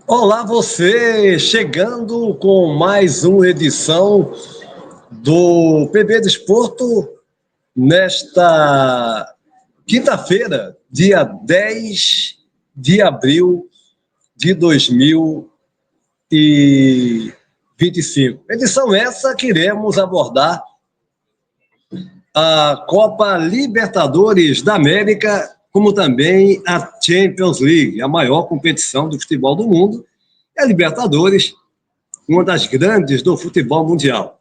Olá você, chegando com mais uma edição do PB Desporto nesta quinta-feira, dia 10 de abril de 2025. Edição essa que iremos abordar a Copa Libertadores da América, como também a Champions League, a maior competição do futebol do mundo, é a Libertadores, uma das grandes do futebol mundial.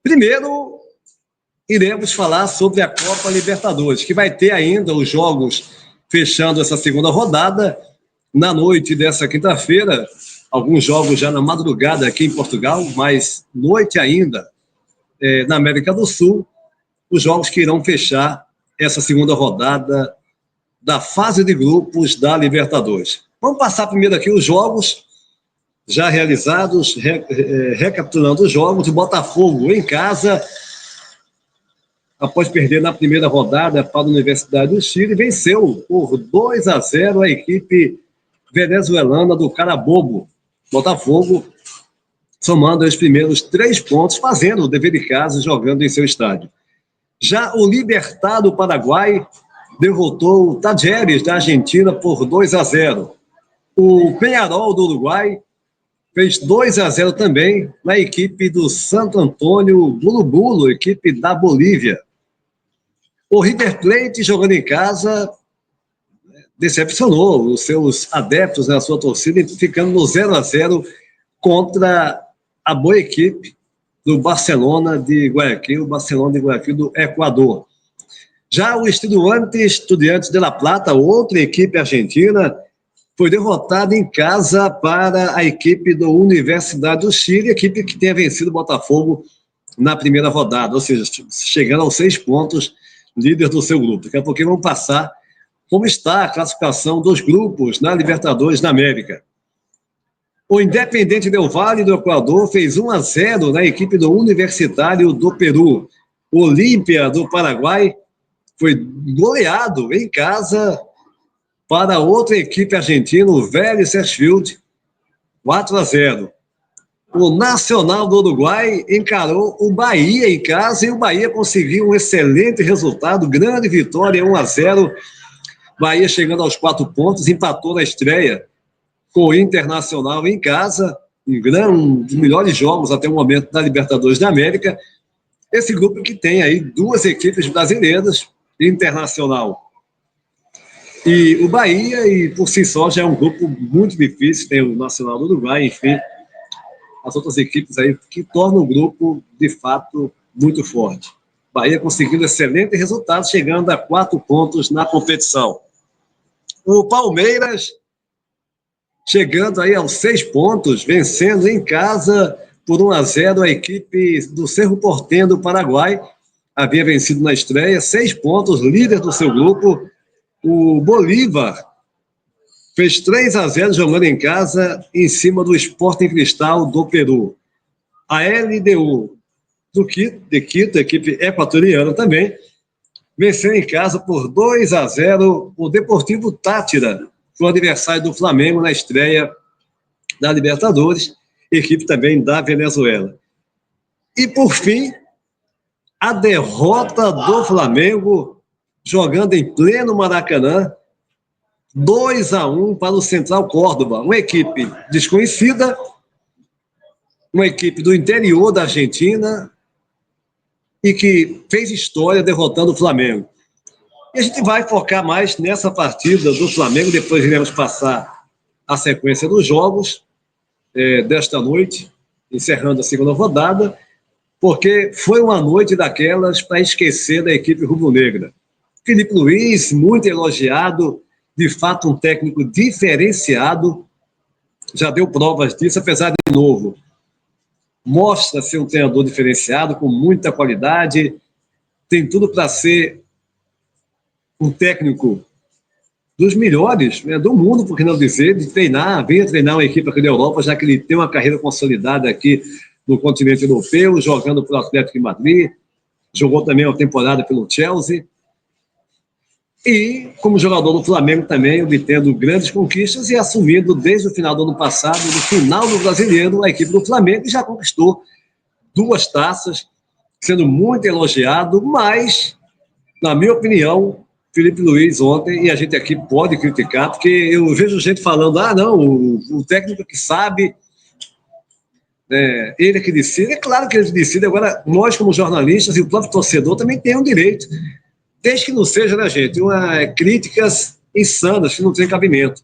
Primeiro, iremos falar sobre a Copa Libertadores, que vai ter ainda os jogos fechando essa segunda rodada. Na noite dessa quinta-feira, alguns jogos já na madrugada aqui em Portugal, mas noite ainda na América do Sul, os jogos que irão fechar essa segunda rodada da fase de grupos da Libertadores. Vamos passar primeiro aqui os jogos já realizados, recapitulando os jogos. O Botafogo em casa, após perder na primeira rodada para a Universidade do Chile, venceu por 2-0 a equipe venezuelana do Carabobo. Botafogo somando os primeiros 3 pontos, fazendo o dever de casa, jogando em seu estádio. Já o Libertad do Paraguai derrotou o Talleres da Argentina por 2-0. O Peñarol do Uruguai fez 2-0 também na equipe do Santo Antônio Bulu, equipe da Bolívia. O River Plate, jogando em casa, decepcionou os seus adeptos, a sua torcida, ficando no 0-0 contra a boa equipe do Barcelona de Guayaquil, do Equador. Já o Estudiantes de La Plata, outra equipe argentina, foi derrotada em casa para a equipe da Universidade do Chile, equipe que tenha vencido o Botafogo na primeira rodada, ou seja, chegando aos 6 pontos, líder do seu grupo. Daqui a pouquinho vamos passar como está a classificação dos grupos na Libertadores da América. O Independente Del Valle do Equador fez 1-0 na equipe do Universitário do Peru. O Olímpia do Paraguai foi goleado em casa para outra equipe argentina, o Vélez Sarsfield, 4-0. O Nacional do Uruguai encarou o Bahia em casa e o Bahia conseguiu um excelente resultado, grande vitória, 1-0. Bahia chegando aos 4 pontos, empatou na estreia com o Internacional em casa, um dos melhores jogos até o momento da Libertadores da América. Esse grupo que tem aí 2 equipes brasileiras, Internacional e o Bahia, e por si só já é um grupo muito difícil, tem o Nacional do Uruguai, enfim, as outras equipes aí que tornam o grupo, de fato, muito forte. Bahia conseguindo excelente resultado, chegando a 4 pontos na competição. O Palmeiras chegando aí aos 6 pontos, vencendo em casa por 1-0 a equipe do Cerro Porteño do Paraguai. Havia vencido na estreia, 6 pontos, líder do seu grupo. O Bolívar fez 3-0 jogando em casa em cima do Sporting Cristal do Peru. A LDU de Quito, equipe equatoriana também, venceu em casa por 2-0 o Deportivo Táchira, o adversário do Flamengo na estreia da Libertadores, equipe também da Venezuela. E, por fim, a derrota do Flamengo, jogando em pleno Maracanã, 2-1 para o Central Córdoba, uma equipe desconhecida, uma equipe do interior da Argentina e que fez história derrotando o Flamengo. E a gente vai focar mais nessa partida do Flamengo, depois iremos passar a sequência dos jogos desta noite, encerrando a segunda rodada, porque foi uma noite daquelas para esquecer da equipe rubro-negra. Felipe Luiz, muito elogiado, de fato um técnico diferenciado, já deu provas disso, apesar de novo. Mostra ser um treinador diferenciado, com muita qualidade, tem tudo para ser um técnico dos melhores, né, do mundo, por que não dizer, de treinar, venha treinar uma equipe aqui da Europa, já que ele tem uma carreira consolidada aqui no continente europeu, jogando pelo Atlético de Madrid, jogou também uma temporada pelo Chelsea. E, como jogador do Flamengo também, obtendo grandes conquistas e assumindo desde o final do ano passado, no final do Brasileiro, a equipe do Flamengo já conquistou 2 taças, sendo muito elogiado, mas, na minha opinião, Felipe Luiz ontem, e a gente aqui pode criticar, porque eu vejo gente falando, não, o técnico que sabe, ele é que decide. É claro que ele decide, agora nós como jornalistas e o próprio torcedor também tem um direito, desde que não seja, né, gente, críticas insanas, que não tem cabimento.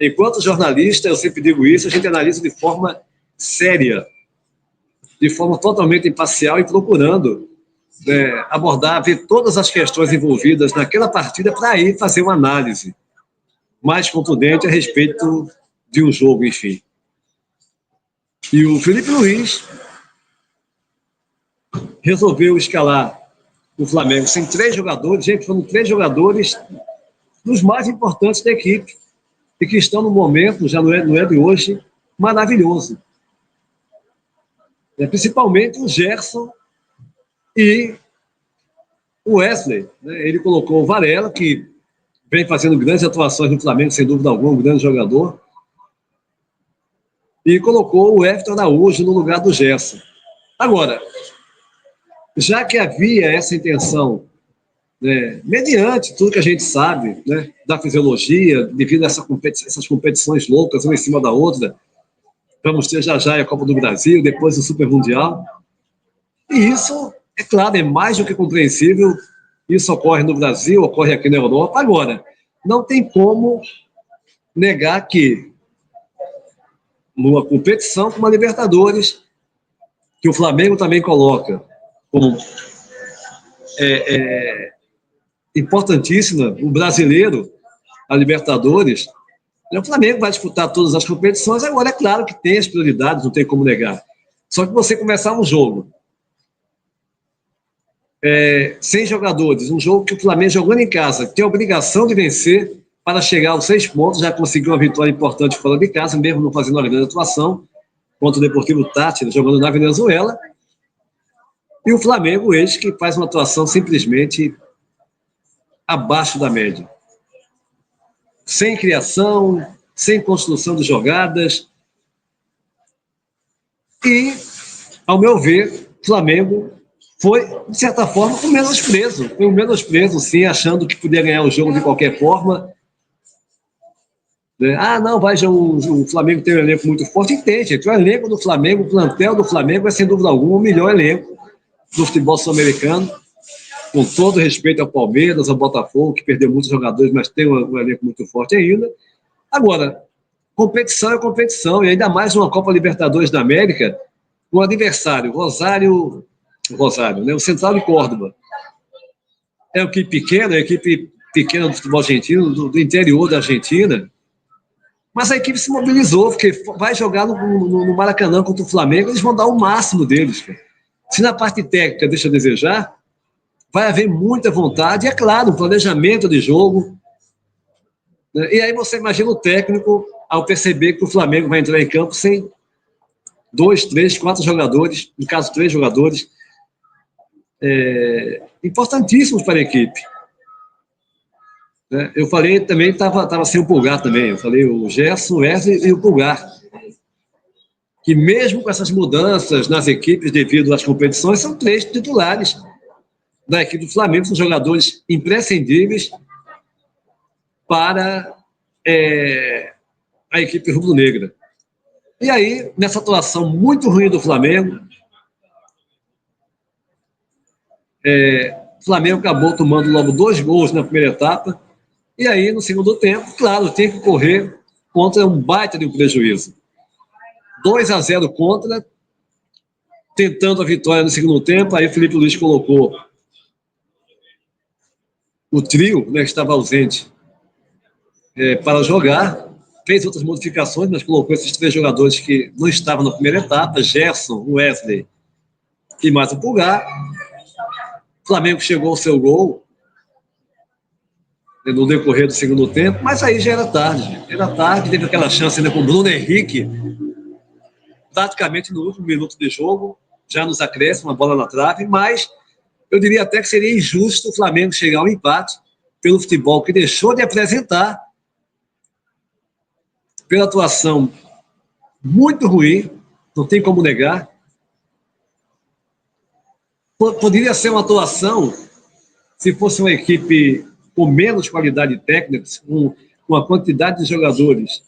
Enquanto jornalista, eu sempre digo isso, a gente analisa de forma séria, de forma totalmente imparcial e procurando abordar, ver todas as questões envolvidas naquela partida para aí fazer uma análise mais contundente a respeito de um jogo, enfim. E o Felipe Luiz resolveu escalar o Flamengo sem 3 jogadores, gente, foram 3 jogadores dos mais importantes da equipe e que estão no momento, já não é de hoje, maravilhoso. Principalmente o Gerson e o Wesley. Ele colocou o Varela, que vem fazendo grandes atuações no Flamengo, sem dúvida alguma, um grande jogador, e colocou o Everton Araújo no lugar do Gerson. Agora, já que havia essa intenção, mediante tudo que a gente sabe, da fisiologia, devido a essas competições loucas, uma em cima da outra, vamos ter já a Copa do Brasil, depois o Super Mundial, e isso, é claro, é mais do que compreensível. Isso ocorre no Brasil, ocorre aqui na Europa. Agora, não tem como negar que numa competição como a Libertadores, que o Flamengo também coloca como importantíssima, o brasileiro, a Libertadores, o Flamengo vai disputar todas as competições. Agora, é claro que tem as prioridades, não tem como negar. Só que você começar um jogo sem jogadores, um jogo que o Flamengo jogando em casa tem a obrigação de vencer para chegar aos 6 pontos, já conseguiu uma vitória importante fora de casa, mesmo não fazendo uma grande atuação, contra o Deportivo Táchira, jogando na Venezuela, e o Flamengo, eles que faz uma atuação simplesmente abaixo da média. Sem criação, sem construção de jogadas, e, ao meu ver, o Flamengo foi, de certa forma, um menosprezo. Foi um menosprezo, sim, achando que podia ganhar o jogo de qualquer forma. Não, o Flamengo tem um elenco muito forte. Entende, gente. O elenco do Flamengo, o plantel do Flamengo é, sem dúvida alguma, o melhor elenco do futebol sul-americano, com todo respeito ao Palmeiras, ao Botafogo, que perdeu muitos jogadores, mas tem um elenco muito forte ainda. Agora, competição é competição, e ainda mais uma Copa Libertadores da América, um adversário, Rosário, o Central de Córdoba. É uma equipe pequena do futebol argentino, do interior da Argentina, mas a equipe se mobilizou, porque vai jogar no Maracanã contra o Flamengo, eles vão dar o máximo deles. Cara. Se na parte técnica deixa a desejar, vai haver muita vontade, e é claro, um planejamento de jogo. E aí você imagina o técnico, ao perceber que o Flamengo vai entrar em campo sem 2, 3, 4 jogadores, no caso 3 jogadores, importantíssimos para a equipe. Eu falei também, estava sem o Pulgar também, eu falei o Gerson, o Wesley e o Pulgar, que mesmo com essas mudanças nas equipes devido às competições, são 3 titulares da equipe do Flamengo, são jogadores imprescindíveis para a equipe rubro-negra. E aí, nessa atuação muito ruim do Flamengo, o Flamengo acabou tomando logo 2 gols na primeira etapa, e aí, no segundo tempo, claro, tem que correr contra um baita de um prejuízo. 2-0 contra, tentando a vitória no segundo tempo, aí o Felipe Luiz colocou o trio, que estava ausente, para jogar, fez outras modificações, mas colocou esses 3 jogadores que não estavam na primeira etapa, Gerson, Wesley e mais o Pulgar. O Flamengo chegou ao seu gol no decorrer do segundo tempo, mas aí já era tarde. Era tarde, teve aquela chance ainda com o Bruno Henrique, praticamente no último minuto de jogo, já nos acréscimos, uma bola na trave, mas eu diria até que seria injusto o Flamengo chegar ao empate, pelo futebol que deixou de apresentar, pela atuação muito ruim, não tem como negar. Poderia ser uma atuação, se fosse uma equipe com menos qualidade técnica, com a quantidade de jogadores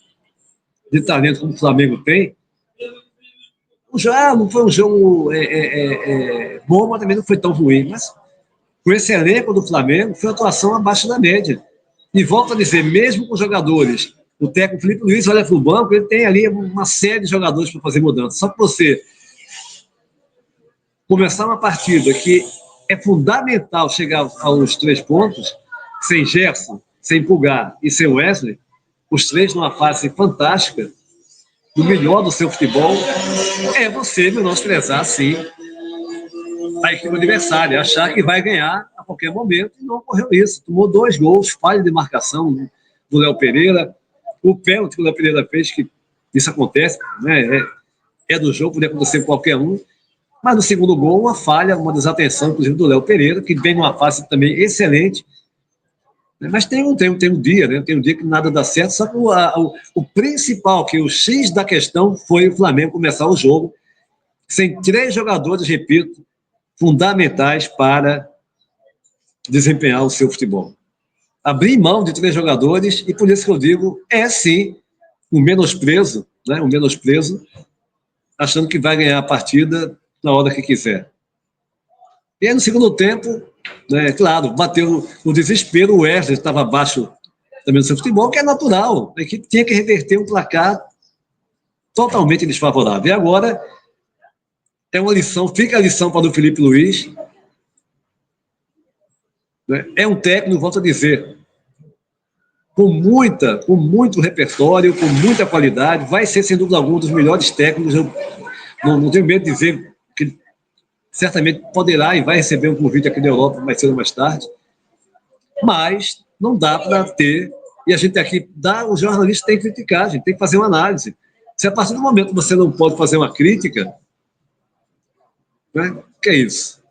de talento como o Flamengo tem. Já não foi um jogo bom, mas também não foi tão ruim. Mas com esse elenco do Flamengo, foi uma atuação abaixo da média. E volto a dizer, mesmo com jogadores, o técnico Felipe Luiz olha para o banco, ele tem ali uma série de jogadores para fazer mudança. Só que você começar uma partida que é fundamental chegar aos 3 pontos, sem Gerson, sem Pulgar e sem Wesley, os 3 numa fase fantástica, do melhor do seu futebol, é você menosprezar, sim, a equipe adversária, achar que vai ganhar a qualquer momento, e não ocorreu isso. Tomou 2 gols, falha de marcação do Léo Pereira, o pênalti que o Léo Pereira fez, que isso acontece, né? É do jogo, pode acontecer com qualquer um, mas no segundo gol, uma falha, uma desatenção, inclusive, do Léo Pereira, que vem numa fase também excelente. Mas tem um dia, né? Tem um dia que nada dá certo, só que o principal, que o X da questão, foi o Flamengo começar o jogo sem 3 jogadores, repito, fundamentais para desempenhar o seu futebol. Abrir mão de 3 jogadores, e por isso que eu digo, sim, um menosprezo, né? Um menosprezo, achando que vai ganhar a partida na hora que quiser. E aí, no segundo tempo, né, claro, bateu no desespero, o Wesley estava abaixo também do seu futebol, que é natural. A equipe tinha que reverter um placar totalmente desfavorável. E agora, é uma lição, fica a lição para o Felipe Luiz. Né, é um técnico, volto a dizer, com muito repertório, com muita qualidade, vai ser, sem dúvida alguma, um dos melhores técnicos. Eu não tenho medo de dizer que certamente poderá e vai receber um convite aqui da Europa mais cedo ou mais tarde, mas não dá para ter, e a gente aqui, os jornalistas têm que criticar, a gente tem que fazer uma análise. Se a partir do momento que você não pode fazer uma crítica, né, que é isso?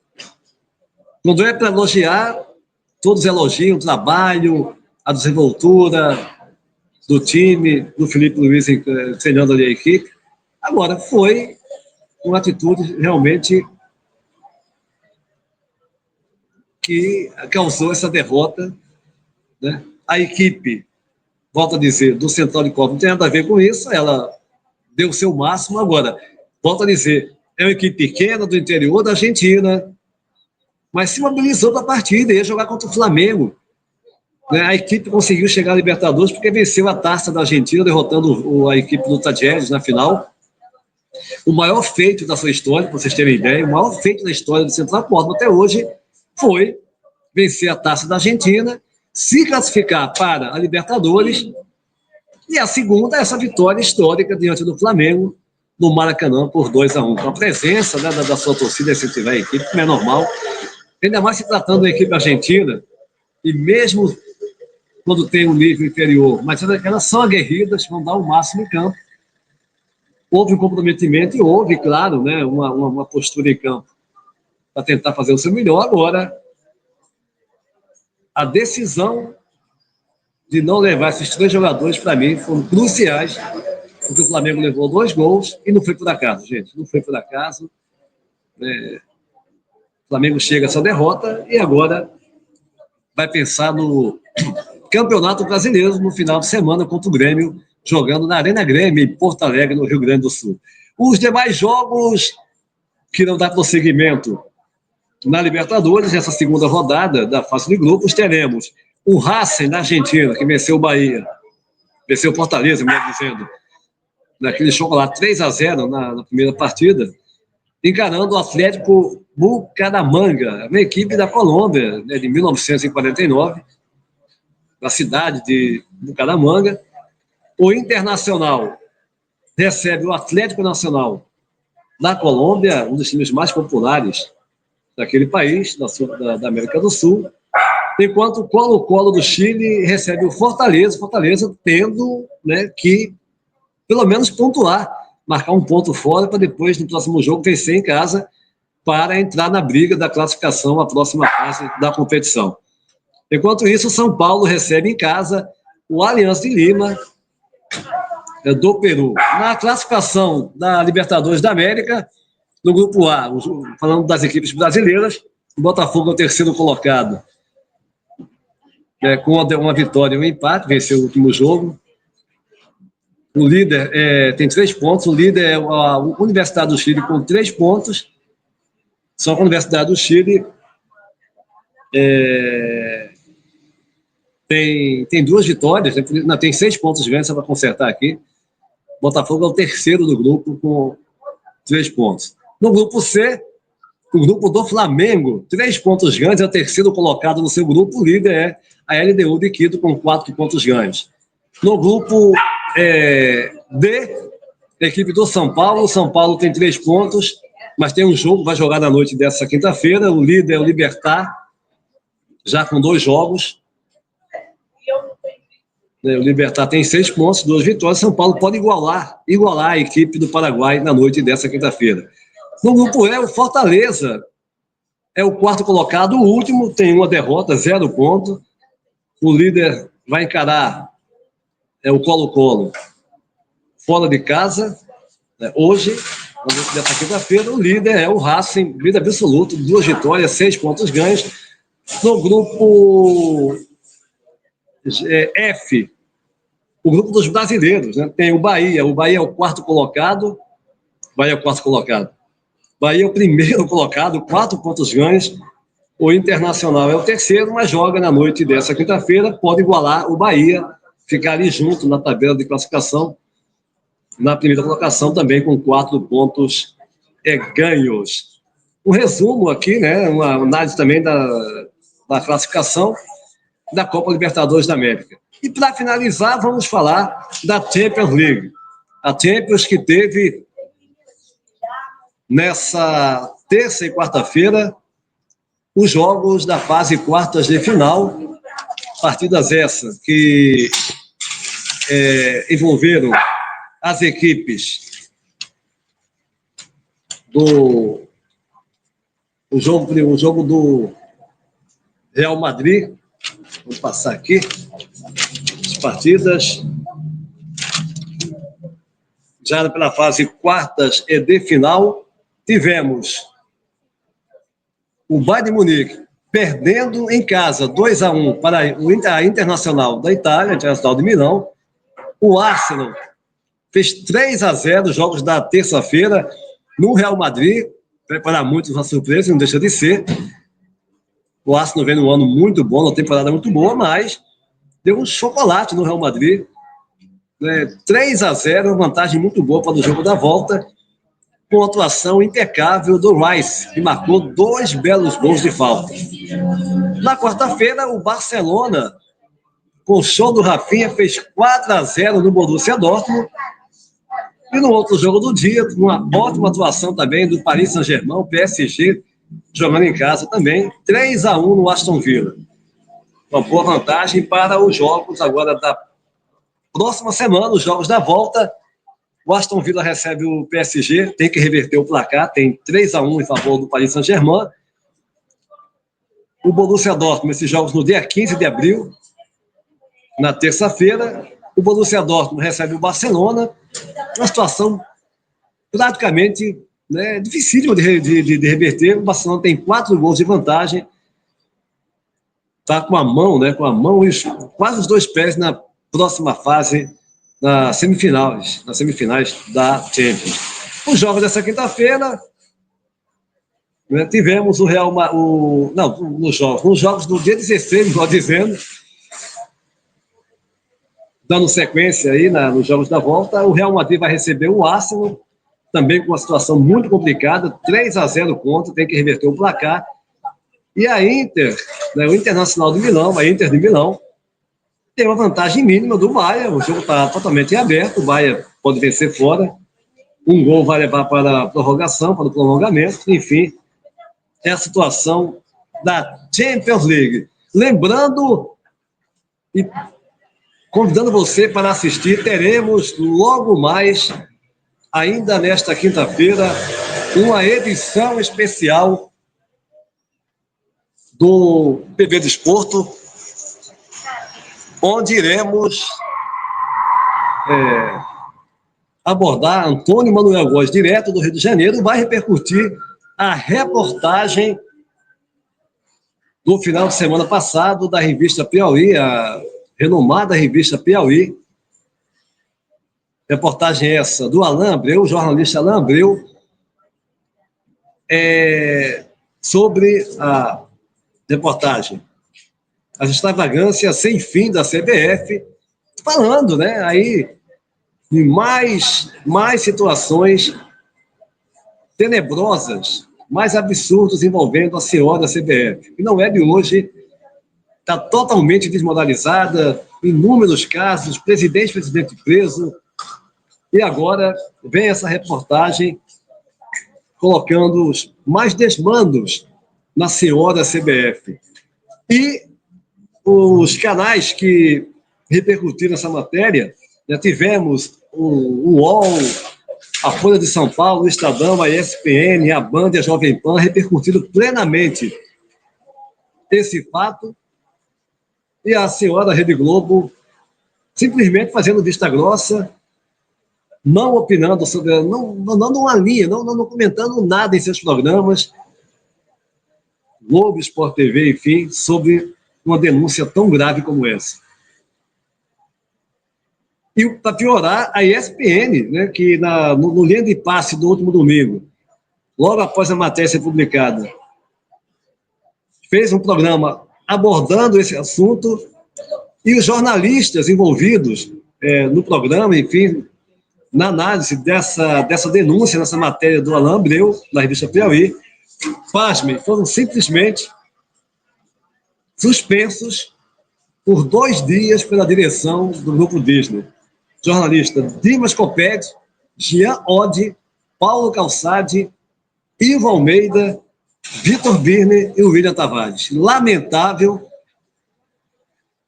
Quando é para elogiar, todos elogiam o trabalho, a desenvoltura do time, do Felipe Luiz treinando ali a equipe. Agora, foi uma atitude realmente que causou essa derrota, né? A equipe, volto a dizer, do Central de Copa não tem nada a ver com isso, ela deu o seu máximo. Agora, volto a dizer, é uma equipe pequena do interior da Argentina, mas se mobilizou para a partida, ia jogar contra o Flamengo. Né? A equipe conseguiu chegar à Libertadores porque venceu a taça da Argentina, derrotando a equipe do Tadieres na final. O maior feito da sua história, para vocês terem ideia, o maior feito da história do Central de Copa até hoje foi vencer a taça da Argentina, se classificar para a Libertadores, e a segunda, essa vitória histórica diante do Flamengo, no Maracanã, por 2-1. Com a presença, né, da sua torcida, incentivar a equipe, como é normal, ainda mais se tratando da equipe argentina, e mesmo quando tem um nível inferior, mas elas são aguerridas, vão dar o máximo em campo. Houve um comprometimento e houve, claro, né, uma postura em campo para tentar fazer o seu melhor. Agora, a decisão de não levar esses 3 jogadores, para mim, foram cruciais, porque o Flamengo levou 2 gols e não foi por acaso, gente. Não foi por acaso. O Flamengo chega a essa derrota e agora vai pensar no Campeonato Brasileiro no final de semana contra o Grêmio, jogando na Arena Grêmio, em Porto Alegre, no Rio Grande do Sul. Os demais jogos que não dá prosseguimento na Libertadores, nessa segunda rodada da fase de grupos, teremos o Racing, na Argentina, que venceu o Bahia, venceu o Fortaleza, melhor dizendo, naquele jogo lá, 3-0 na primeira partida, encarando o Atlético Bucaramanga, uma equipe da Colômbia, né, de 1949, da cidade de Bucaramanga. O Internacional recebe o Atlético Nacional da Colômbia, um dos times mais populares daquele país, da América do Sul, enquanto o Colo-Colo do Chile recebe o Fortaleza tendo, né, que pelo menos pontuar, marcar um ponto fora para depois, no próximo jogo, vencer em casa para entrar na briga da classificação à próxima fase da competição. Enquanto isso, o São Paulo recebe em casa o Aliança de Lima, do Peru. Na classificação da Libertadores da América, no grupo A, falando das equipes brasileiras, o Botafogo é o terceiro colocado, com uma vitória e um empate, venceu o último jogo. O líder tem 3 pontos, o líder é a Universidade do Chile com 3 pontos, só que a Universidade do Chile tem 2 vitórias, tem 6 pontos ganhos, só para consertar aqui. O Botafogo é o terceiro do grupo com 3 pontos. No grupo C, o grupo do Flamengo, 3 pontos ganhos, é o terceiro colocado no seu grupo, o líder é a LDU de Quito com 4 pontos ganhos. No grupo D, a equipe do São Paulo, o São Paulo tem 3 pontos, mas tem um jogo, vai jogar na noite dessa quinta-feira, o líder é o Libertad, já com 2 jogos. O Libertad tem 6 pontos, 2 vitórias. São Paulo pode igualar a equipe do Paraguai na noite dessa quinta-feira. No grupo E, o Fortaleza é o quarto colocado, o último, tem uma derrota, 0 ponto. O líder vai encarar o Colo-Colo fora de casa. Hoje, na noite dessa quinta-feira, o líder é o Racing, líder absoluto, 2 vitórias, 6 pontos ganhos. No grupo F, o grupo dos brasileiros, né? Tem o Bahia é o quarto colocado, Bahia é o primeiro colocado, 4 pontos ganhos, o Internacional é o terceiro, mas joga na noite dessa quinta-feira, pode igualar o Bahia, ficar ali junto na tabela de classificação, na primeira colocação também com 4 pontos ganhos. Um resumo aqui, né? Uma análise também da classificação da Copa Libertadores da América. E para finalizar, vamos falar da Champions League. A Champions que teve nessa terça e quarta-feira os jogos da fase quartas de final, partidas essas que envolveram as equipes o jogo do Real Madrid. Vamos passar aqui as partidas. Já pela fase quartas e de final, tivemos o Bayern de Munique perdendo em casa 2-1 para a Internacional da Itália, a Internacional de Milão. O Arsenal fez 3-0 os jogos da terça-feira no Real Madrid. Para muitos uma surpresa, não deixa de ser. O Arsenal vem num ano muito bom, uma temporada muito boa, mas deu um chocolate no Real Madrid. 3-0, vantagem muito boa para o jogo da volta, com a atuação impecável do Rice, que marcou 2 belos gols de falta. Na quarta-feira, o Barcelona, com o show do Rafinha, fez 4-0 no Borussia Dortmund. E no outro jogo do dia, uma ótima atuação também do Paris Saint-Germain, o PSG, jogando em casa também, 3-1 no Aston Villa. Uma boa vantagem para os jogos agora da próxima semana, os jogos da volta. O Aston Villa recebe o PSG, tem que reverter o placar, tem 3-1 em favor do Paris Saint-Germain. O Borussia Dortmund, esses jogos no dia 15 de abril, na terça-feira. O Borussia Dortmund recebe o Barcelona, uma situação praticamente dificílima de reverter. O Barcelona tem 4 gols de vantagem, está com a mão e quase os 2 pés na próxima fase, nas semifinais da Champions. Os jogos dessa quinta-feira, tivemos o Real nos jogos do dia 16, estou dizendo, dando sequência aí nos jogos da volta, o Real Madrid vai receber o Arsenal, também com uma situação muito complicada, 3-0 contra, tem que reverter o placar. E a Inter, o Internacional de Milão, a Inter de Milão, tem uma vantagem mínima do Bayern, o jogo está totalmente aberto, o Bayern pode vencer fora, um gol vai levar para a prorrogação, para o prolongamento, enfim, é a situação da Champions League. Lembrando e convidando você para assistir, teremos logo mais, ainda nesta quinta-feira, uma edição especial do PV Desporto, onde iremos abordar Antônio Manuel Góes, direto do Rio de Janeiro, vai repercutir a reportagem do final de semana passado da revista Piauí, a renomada revista Piauí. Reportagem essa do Alain Abreu, o jornalista Alain Abreu, sobre a reportagem As Extravagâncias Sem Fim da CBF, falando, né, aí de mais situações tenebrosas, mais absurdos envolvendo a senhora CBF, que não é de hoje, está totalmente desmoralizada, inúmeros casos, presidente preso, e agora vem essa reportagem colocando os mais desmandos na senhora CBF. E os canais que repercutiram essa matéria, já tivemos o UOL, a Folha de São Paulo, o Estadão, a ESPN, a Band e a Jovem Pan repercutindo plenamente esse fato, e a senhora Rede Globo simplesmente fazendo vista grossa, não opinando sobre, não dando uma linha, não comentando nada em seus programas, Globo, Sport TV, enfim, sobre uma denúncia tão grave como essa. E para piorar, a ESPN, né, que no linha de passe do último domingo, logo após a matéria ser publicada, fez um programa abordando esse assunto, e os jornalistas envolvidos no programa, enfim, na análise dessa denúncia, nessa matéria do Alain Abreu, na revista Piauí, pasmem, foram simplesmente suspensos por 2 dias pela direção do Grupo Disney. Jornalista Dimas Copete, Jean Oddi, Paulo Calçade, Ivo Almeida, Vitor Birner e o William Tavares. Lamentável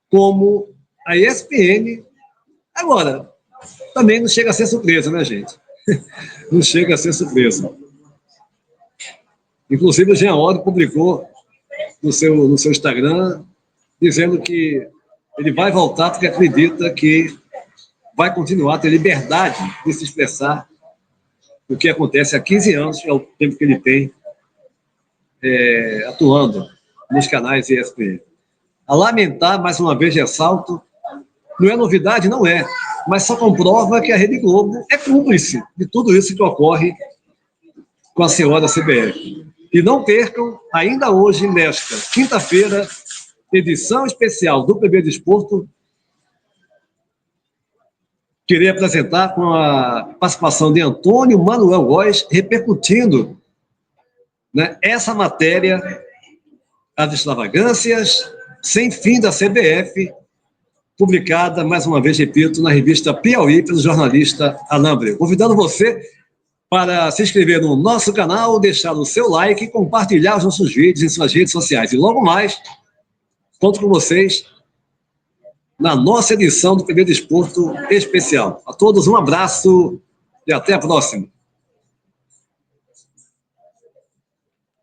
como a ESPN... Agora, também não chega a ser surpresa, né, gente? Não chega a ser surpresa. Inclusive, o Jean Oddi publicou no seu Instagram, dizendo que ele vai voltar porque acredita que vai continuar a ter liberdade de se expressar o que acontece há 15 anos, é o tempo que ele tem atuando nos canais ESPN. A lamentar, mais uma vez, ressalto, não é novidade, não é, mas só comprova que a Rede Globo é cúmplice de tudo isso que ocorre com a senhora CBF. E não percam, ainda hoje, nesta quinta-feira, edição especial do PB Desporto, queria apresentar com a participação de Antônio Manuel Góes, repercutindo, né, essa matéria, As Extravagâncias Sem Fim da CBF, publicada, mais uma vez, repito, na revista Piauí, pelo jornalista Alain Abreu. Convidando você para se inscrever no nosso canal, deixar o seu like e compartilhar os nossos vídeos em suas redes sociais. E logo mais, conto com vocês na nossa edição do PB Desporto especial. A todos um abraço e até a próxima.